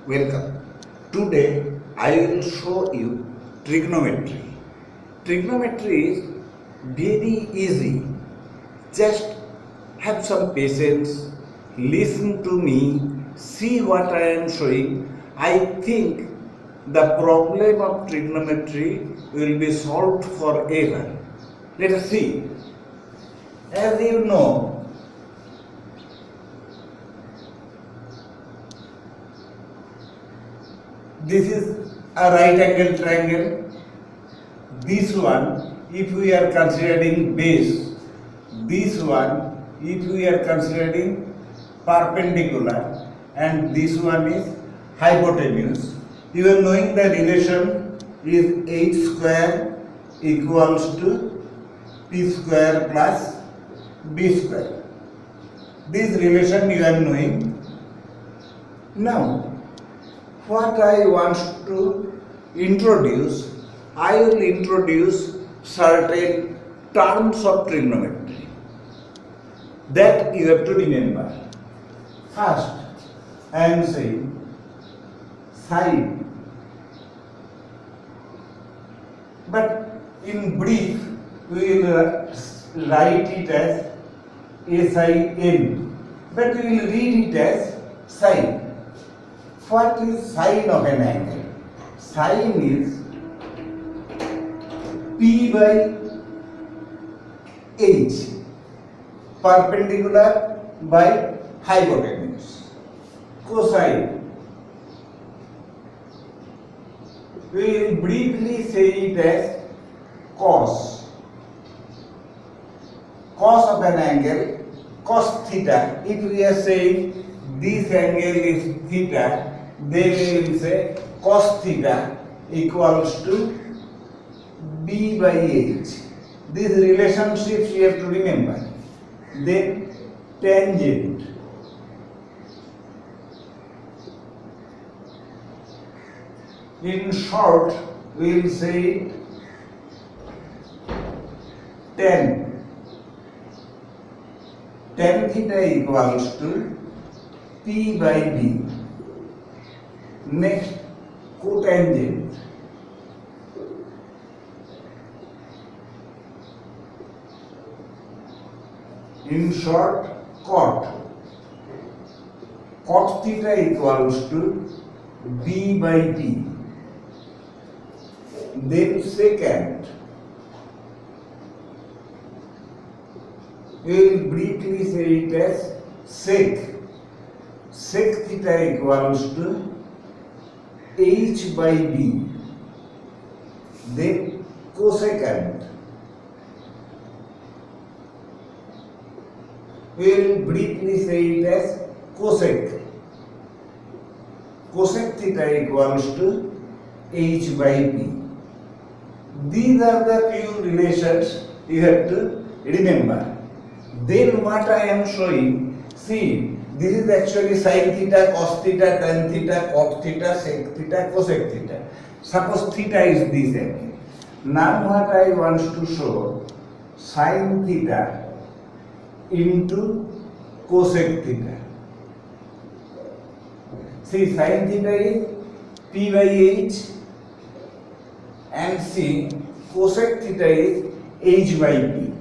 Welcome. Today I will show you trigonometry. Trigonometry is very easy. Just have some patience, listen to me, see what I am showing. I think the problem of trigonometry will be solved forever. Let us see. As you know, this is a right angle triangle. This one, if we are considering base, this one, if we are considering perpendicular, and this one is hypotenuse. You are knowing the relation is h square equals to p square plus b square. This relation you are knowing. Now, what I want to introduce, I will introduce certain terms of trigonometry that you have to remember. First, I am saying sine, but in brief we will write it as sin, but we will read it as sine. What is sine of an angle? Sine is p by h, perpendicular by hypotenuse. Cosine, we will briefly say it as cos. Cos of an angle, cos theta. If we are saying this angle is theta, then we will say cos theta equals to b by h. These relationships you have to remember. Then tangent. In short, we will say tan. Tan theta equals to p by b. Next, cotangent. In short, cot. Cot theta equals to b by p. Then secant. We will briefly say it as sec. Sec theta equals to h by b. Then cosecant. We will briefly say it as cosec. Cosec theta equals to h by p. These are the few relations you have to remember. Then what I am showing, see, this is actually sin theta, cos theta, tan theta, cot theta, sec theta, cosec theta. Suppose theta is this angle. Now what I want to show, sin theta into cosec theta. See, sin theta is p by h, and see, cosec theta is h by p.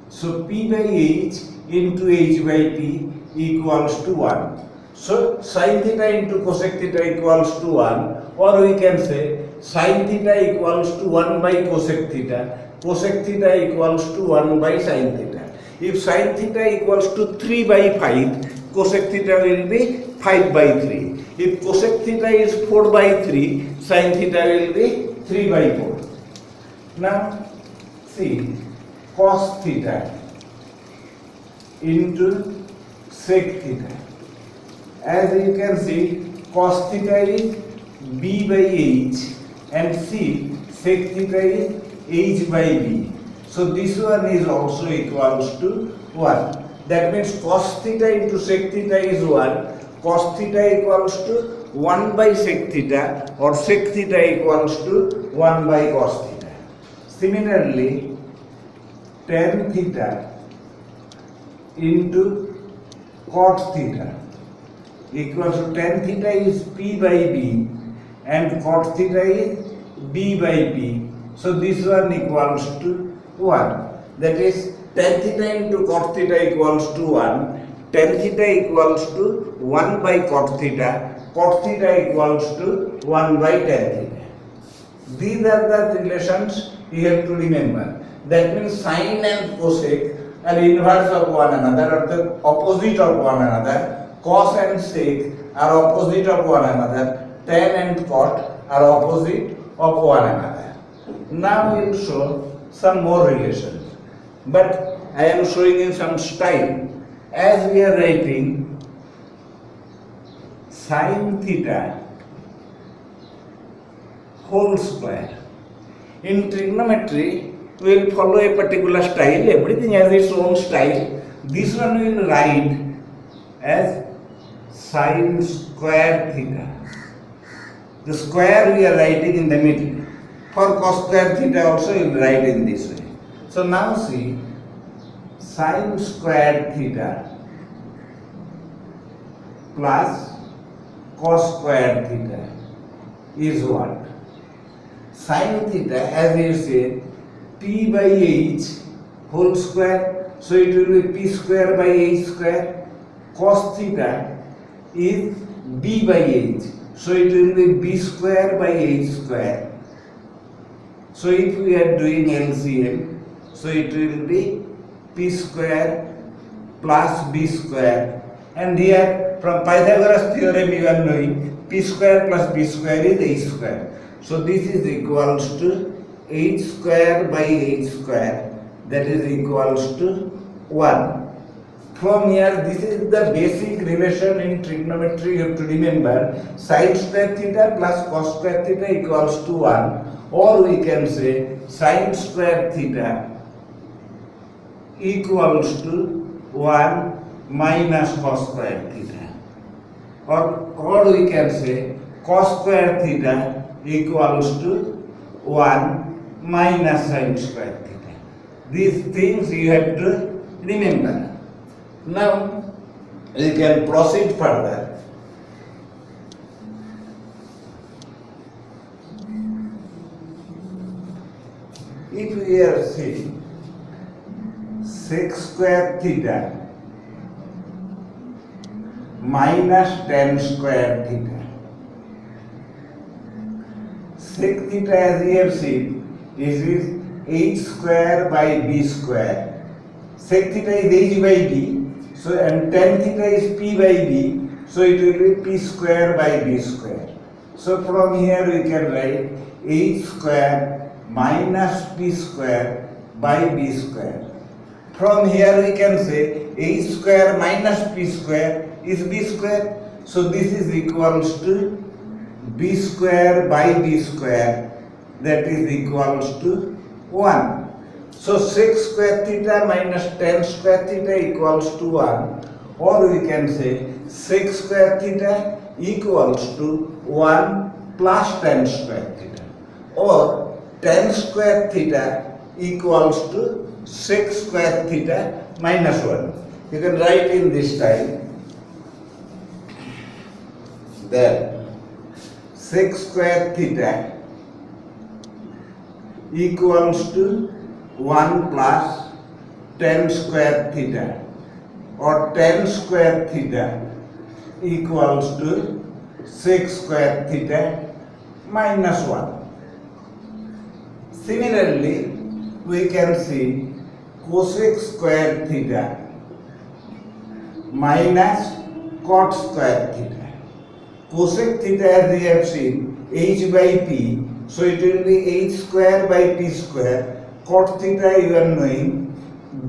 So p by h into h by p equals to 1. So sin theta into cosec theta equals to 1, or we can say sin theta equals to 1 by cosec theta, cosec theta equals to 1 by sin theta. If sin theta equals to 3 by 5, cosec theta will be 5 by 3. If cosec theta is 4 by 3, sin theta will be 3 by 4. Now see, cos theta into sec theta. As you can see, cos theta is b by h, and see, sec theta is h by b. So this one is also equals to 1. That means cos theta into sec theta is 1. Cos theta equals to 1 by sec theta, or sec theta equals to 1 by cos theta. Similarly, tan theta into cot theta. equals to tan theta is P by B and cot theta is B by P. So this one equals to 1. That is tan theta into cot theta equals to 1. Tan theta equals to 1 by cot theta equals to 1 by tan theta. These are the relations you have to remember. That means sine and cosec are inverse of one another or the opposite of one another. Cos and sec are opposite of one another. Tan and cot are opposite of one another. Now we will show some more relations. But I am showing in some style. As we are writing sin theta whole square. In trigonometry, we will follow a particular style. Everything has its own style. This one we will write as sin square theta. The square we are writing in the middle. For cos square theta also we will write in this way. So now see, sin square theta plus cos square theta is what? Sin theta, as you say, P by H whole square, so it will be P square by H square. Cos theta is B by H, so it will be B square by H square. So if we are doing LCM, so it will be P square plus B square. And here from Pythagoras theorem you are knowing P square plus B square is H square. So this is equals to H square by H square, that is equals to 1. From here, this is the basic relation in trigonometry. You have to remember sin square theta plus cos square theta equals to 1, or we can say sin square theta equals to 1 minus cos square theta, or we can say cos square theta equals to 1 minus sin square theta. These things you have to remember. Now we can proceed further. If we are seeing sec square theta minus tan square theta. Sec theta, as we have seen, is H square by B square. Sec theta is H by B, so and tan theta is P by B, so it will be P square by B square. So from here we can write H square minus P square by B square. From here we can say H square minus P square is B square. So this is equals to B square by B square, that is equals to 1. So sec square theta minus tan square theta equals to 1, or we can say sec square theta equals to 1 plus tan square theta, or tan square theta equals to sec square theta minus 1. You can write in this style that sec square theta equals to 1 plus tan square theta, or tan square theta equals to sec square theta minus 1. Similarly, we can see cosec square theta minus cot square theta. Cosec theta, as we have seen, H by P, so it will be H square by P square. Cot theta you are knowing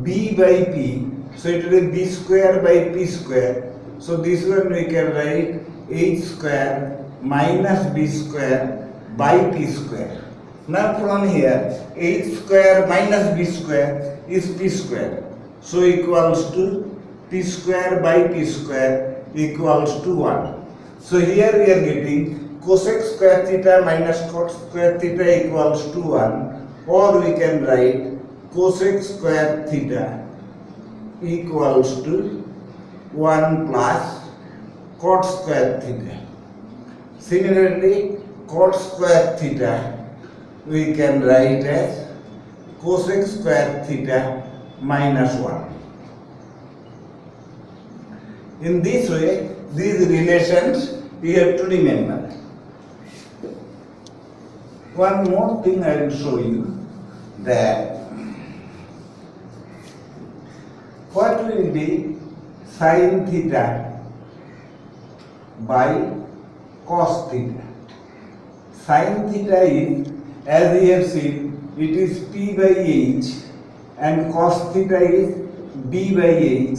B by P, so it will be B square by P square. So this one we can write H square minus B square by P square. Now from here H square minus B square is P square, so equals to P square by P square equals to 1. So here we are getting cosec square theta minus cot square theta equals to 1, or we can write cosec square theta equals to 1 plus cot square theta. Similarly, cot square theta we can write as cosec square theta minus 1. In this way, these relations you have to remember. One more thing I will show you, that what will be sin theta by cos theta. Sin theta is, as we have seen, it is P by H, and cos theta is B by H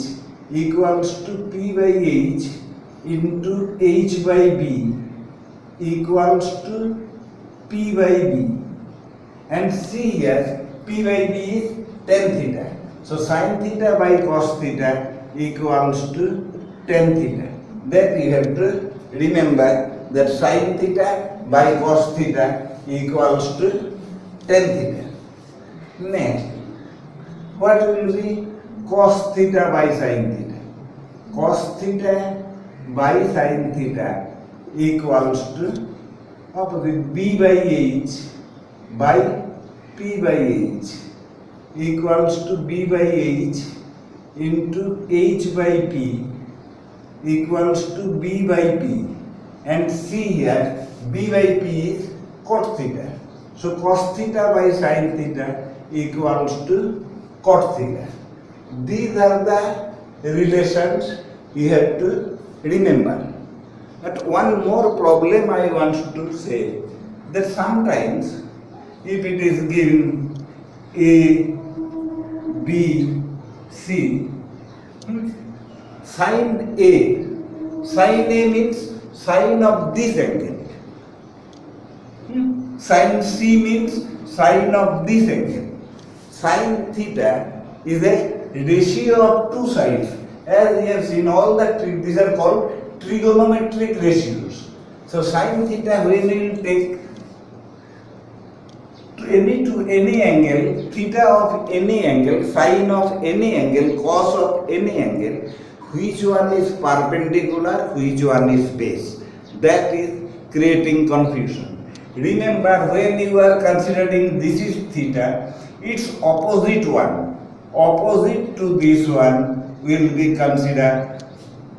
equals to P by H into H by B equals to P by B. And see here, P by B is tan theta. So sin theta by cos theta equals to tan theta. That you have to remember, that sin theta by cos theta equals to tan theta. Next, what will be cos theta by sin theta? Cos theta by sin theta equals to opposite B by H by P by H equals to B by H into H by P equals to B by P. And see here, B by P is cot theta. So cos theta by sin theta equals to cot theta. These are the relations you have to remember. But one more problem I want to say, that sometimes if it is given A, B, C, sin A means sine of this angle. Sin C means sine of this angle. Sin theta is a ratio of two sides. As we have seen, all the these are called trigonometric ratios. So sin theta, when we will take to any angle, theta of any angle, sine of any angle, cos of any angle, which one is perpendicular, which one is base. That is creating confusion. Remember, when you are considering this is theta, its opposite one, opposite to this one will be considered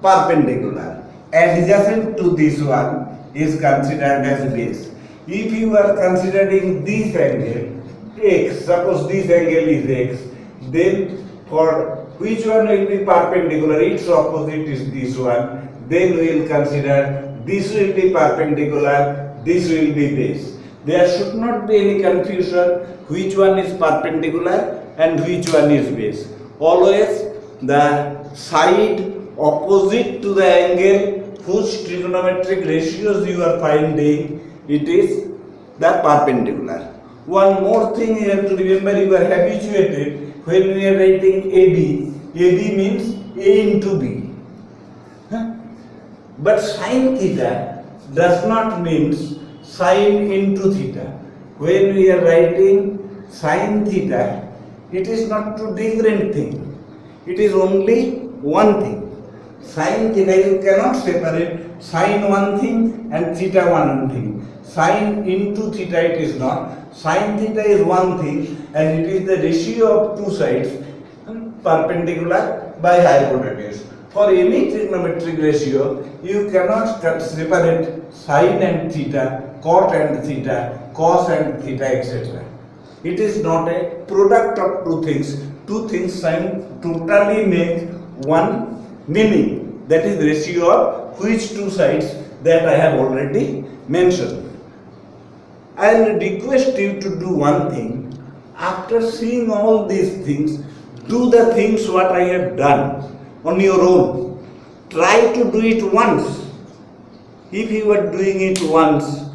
perpendicular. Adjacent to this one is considered as base. If you are considering this angle x, suppose this angle is x, then for which one will be perpendicular, its opposite is this one, then we will consider this will be perpendicular, this will be base. There should not be any confusion which one is perpendicular and which one is base. Always the side opposite to the angle whose trigonometric ratios you are finding, it is the perpendicular. One more thing you have to remember, you are habituated when we are writing AB. AB means A into B. But sin theta does not mean sin into theta. When we are writing sin theta, it is not two different things. It is only one thing. Sin theta, you cannot separate sin one thing and theta one thing. Sin into theta it is not. Sin theta is one thing and it is the ratio of two sides perpendicular by hypotenuse. For any trigonometric ratio, you cannot separate sin and theta, cot and theta, cos and theta, etc. It is not a product of two things. Two things totally make one meaning. That is ratio of which two sides that I have already mentioned. I will request you to do one thing. After seeing all these things, do the things what I have done on your own. Try to do it once. If you are doing it once,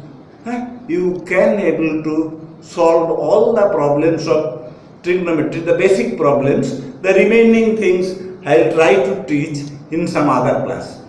you can able to solve all the problems of trigonometry, the basic problems. The remaining things I will try to teach in some other class.